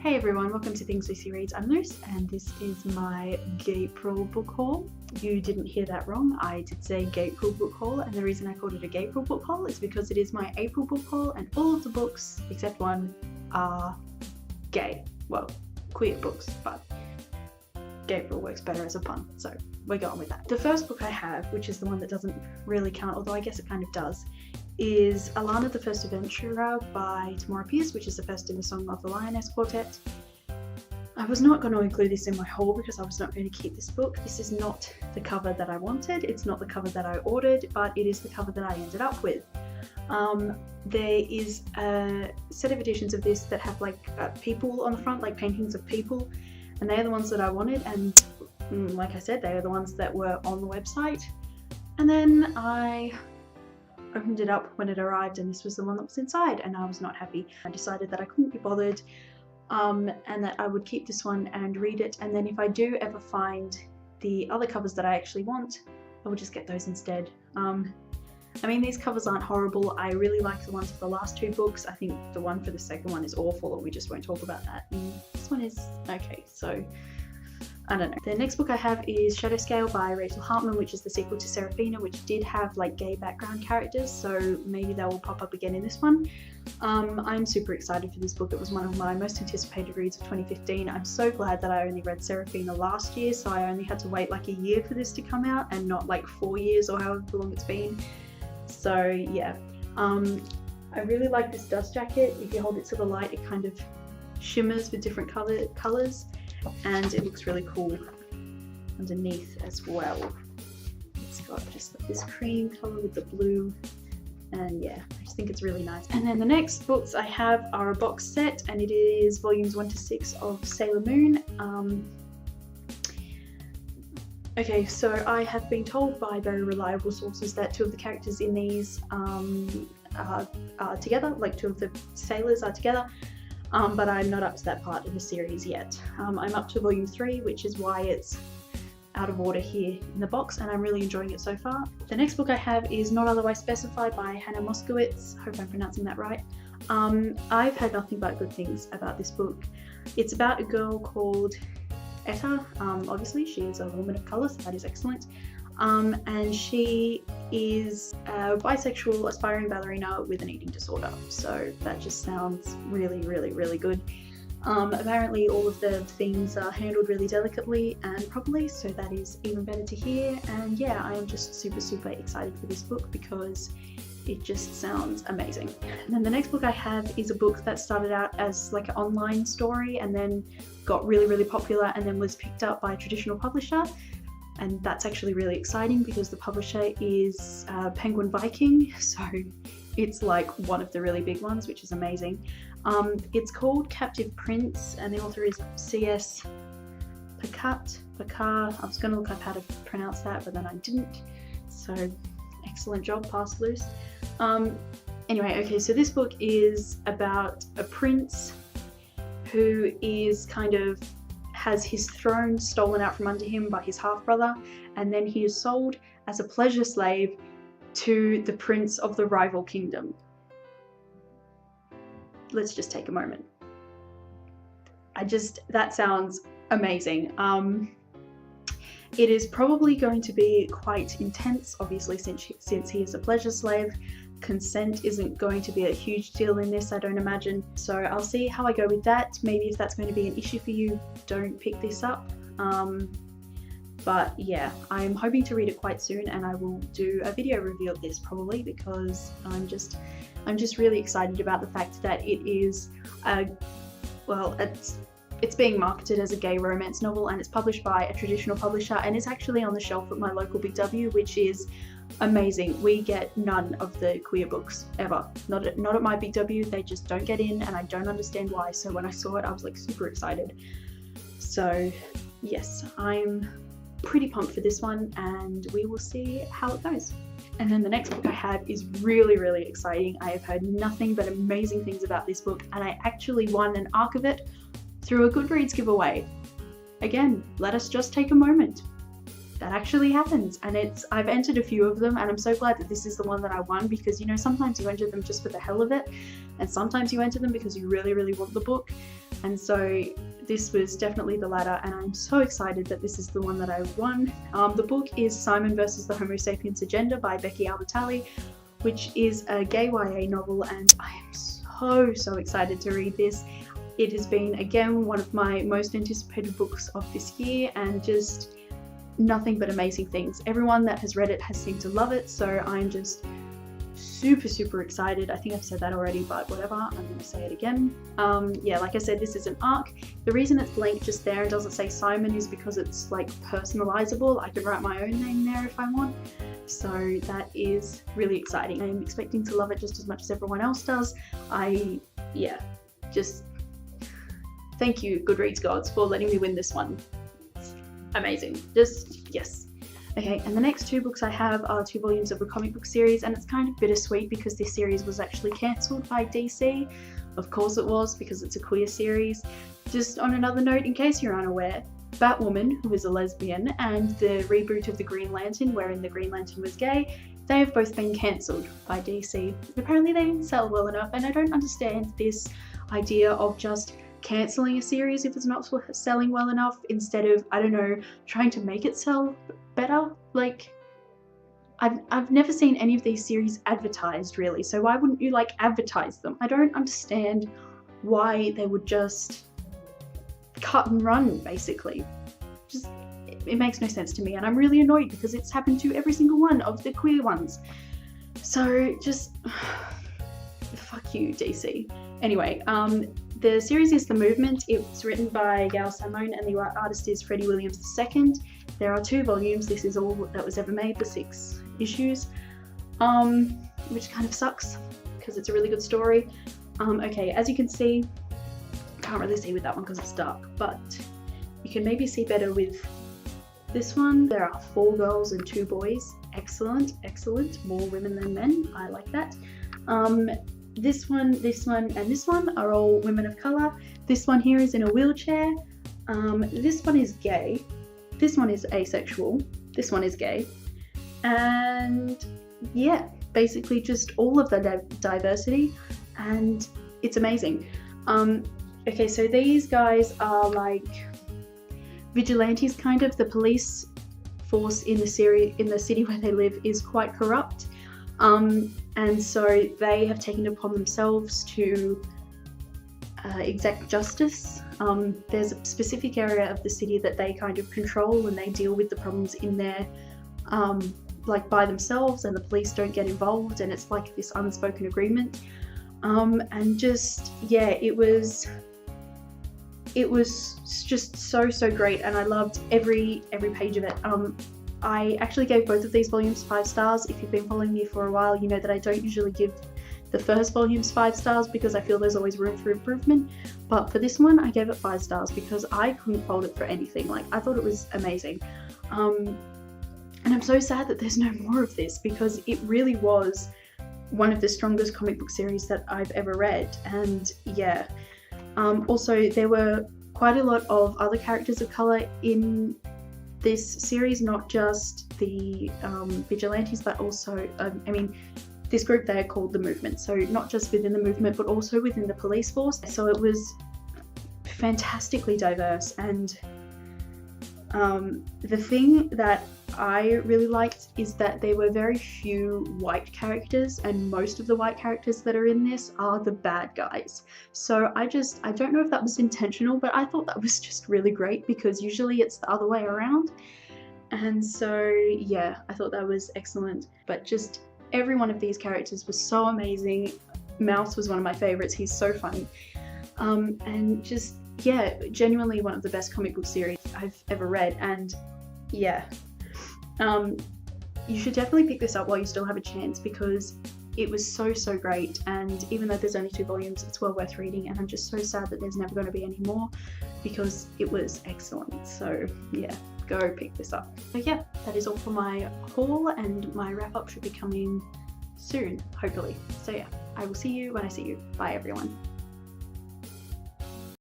Hey everyone, welcome to Things Lucy Reads. I'm Luce and this is my GAYpril book haul. You didn't hear that wrong, I did say GAYpril book haul, and the reason I called it a GAYpril book haul is because it is my April book haul and all of the books, except one, are gay. Well, queer books, but GAYpril works better as a pun, so we're going with that. The first book I have, which is the one that doesn't really count, although I guess it kind of does, is Alana the First Adventurer by Tamora Pierce, which is the first in the Song of the Lioness quartet. I was not going to include this in my haul because I was not going to keep this book. This is not the cover that I wanted, it's not the cover that I ordered, but it is the cover that I ended up with. There is a set of editions of this that have like people on the front, like paintings of people, and they are the ones that I wanted, and like I said, they are the ones that were on the website. And then I opened it up when it arrived and this was the one that was inside, and I was not happy. I decided that I couldn't be bothered and that I would keep this one and read it, and then if I do ever find the other covers that I actually want, I will just get those instead. I mean, these covers aren't horrible. I really like the ones for the last two books. I think the one for the second one is awful, and we just won't talk about that. And this one is okay, so I don't know. The next book I have is Shadow Scale by Rachel Hartman, which is the sequel to Seraphina, which did have like gay background characters, so maybe they will pop up again in this one. I'm super excited for this book. It was one of my most anticipated reads of 2015. I'm so glad that I only read Seraphina last year, so I only had to wait like a year for this to come out and not like 4 years or however long it's been. So yeah, I really like this dust jacket. If you hold it to the light, it kind of shimmers with different colours. And it looks really cool underneath as well. It's got just this cream colour with the blue, and yeah, I just think it's really nice. And then the next books I have are a box set, and it is volumes 1 to 6 of Sailor Moon. Okay, so I have been told by very reliable sources that two of the characters in these are together, like two of the sailors are together. But I'm not up to that part of the series yet. I'm up to volume 3, which is why it's out of order here in the box, and I'm really enjoying it so far. The next book I have is Not Otherwise Specified by Hannah Moskowitz. Hope I'm pronouncing that right. I've heard nothing but good things about this book. It's about a girl called Etta. Obviously she is a woman of colour, so that is excellent. And she is a bisexual aspiring ballerina with an eating disorder, so that just sounds really, really, really good. Apparently all of the themes are handled really delicately and properly, so that is even better to hear, and yeah, I am just super excited for this book because it just sounds amazing. And then the next book I have is a book that started out as like an online story and then got really popular and then was picked up by a traditional publisher. And that's actually really exciting because the publisher is Penguin Viking, so it's like one of the really big ones, which is amazing. It's called Captive Prince, and the author is C.S. Pakat. I was going to look up how to pronounce that, but then I didn't. So excellent job, pass Luce. Anyway, okay, so this book is about a prince who is kind of has his throne stolen out from under him by his half-brother, and then he is sold as a pleasure slave to the prince of the rival kingdom. Let's just take a moment. That sounds amazing. It is probably going to be quite intense, obviously, since he is a pleasure slave. Consent isn't going to be a huge deal in this, I don't imagine, so I'll see how I go with that. Maybe if that's going to be an issue for you, don't pick this up. But yeah, I'm hoping to read it quite soon, and I will do a video review of this probably because I'm just really excited about the fact that it is it's being marketed as a gay romance novel, and it's published by a traditional publisher, and it's actually on the shelf at my local Big W, which is amazing. We get none of the queer books ever. Not at my Big W, they just don't get in, and I don't understand why. So when I saw it, I was like super excited. So yes, I'm pretty pumped for this one, and we will see how it goes. And then the next book I have is really exciting. I have heard nothing but amazing things about this book, and I actually won an ARC of it through a Goodreads giveaway. Again, let us just take a moment. That actually happens, and I've entered a few of them, and I'm so glad that this is the one that I won, because you know, sometimes you enter them just for the hell of it, and sometimes you enter them because you really want the book. and so this was definitely the latter, and I'm so excited that this is the one that I won. The book is Simon versus the Homo Sapiens Agenda by Becky Albertalli, which is a gay YA novel, and I am so excited to read this. It has been, again, one of my most anticipated books of this year, and just nothing but amazing things. Everyone that has read it has seemed to love it, so I'm just super excited. I think I've said that already, but whatever, I'm going to say it again. Yeah, like I said, this is an arc. The reason it's blank just there and doesn't say Simon is because it's like personalizable. I can write my own name there if I want. So that is really exciting. I'm expecting to love it just as much as everyone else does. Just thank you, Goodreads gods, for letting me win this one. It's amazing. Just, yes. Okay, and the next two books I have are 2 volumes of a comic book series, and it's kind of bittersweet because this series was actually cancelled by DC. Of course it was, because it's a queer series. Just on another note, in case you're unaware, Batwoman, who is a lesbian, and the reboot of the Green Lantern, wherein the Green Lantern was gay, they have both been cancelled by DC. Apparently they didn't sell well enough, and I don't understand this idea of just cancelling a series if it's not selling well enough, instead of, I don't know, trying to make it sell better. Like, I've never seen any of these series advertised, really, so why wouldn't you like advertise them? I don't understand why they would just cut and run, basically. Just, it makes no sense to me, and I'm really annoyed because it's happened to every single one of the queer ones. So just fuck you, DC. Anyway, the series is The Movement. It's written by Gail Simone and the artist is Freddie Williams II. There are 2 volumes. This is all that was ever made, the 6 issues, which kind of sucks because it's a really good story. Okay, as you can see, can't really see with that one because it's dark, but you can maybe see better with this one. There are 4 girls and 2 boys. Excellent, excellent. More women than men. I like that. This one, and this one are all women of colour. This one here is in a wheelchair. This one is gay. This one is asexual. This one is gay. And yeah, basically just all of the diversity, and it's amazing. Okay, so these guys are like vigilantes, kind of. The police force in the city where they live is quite corrupt. And so they have taken it upon themselves to exact justice. There's a specific area of the city that they kind of control, and they deal with the problems in there like by themselves, and the police don't get involved, and it's like this unspoken agreement. And just, yeah, it was just so great, and I loved every page of it. I actually gave both of these volumes 5 stars. If you've been following me for a while, you know that I don't usually give the first volumes 5 stars because I feel there's always room for improvement. But for this one, I gave it 5 stars because I couldn't fault it for anything. Like, I thought it was amazing. And I'm so sad that there's no more of this because it really was one of the strongest comic book series that I've ever read. And yeah, also there were quite a lot of other characters of colour in this series, not just the vigilantes, but also, I mean, this group there called The Movement, so not just within the movement, but also within the police force. So it was fantastically diverse, and the thing that I really liked is that there were very few white characters, and most of the white characters that are in this are the bad guys. So I don't know if that was intentional, but I thought that was just really great because usually it's the other way around. And so yeah, I thought that was excellent. But just every one of these characters was so amazing. Mouse was one of my favorites. He's so funny. And just, yeah, genuinely one of the best comic book series I've ever read. And yeah, you should definitely pick this up while you still have a chance because it was so great. And even though there's only 2 volumes, it's well worth reading, and I'm just so sad that there's never going to be any more because it was excellent. So yeah, go pick this up. So yeah, that is all for my haul, and my wrap up should be coming soon, hopefully. So yeah, I will see you when I see you. Bye everyone.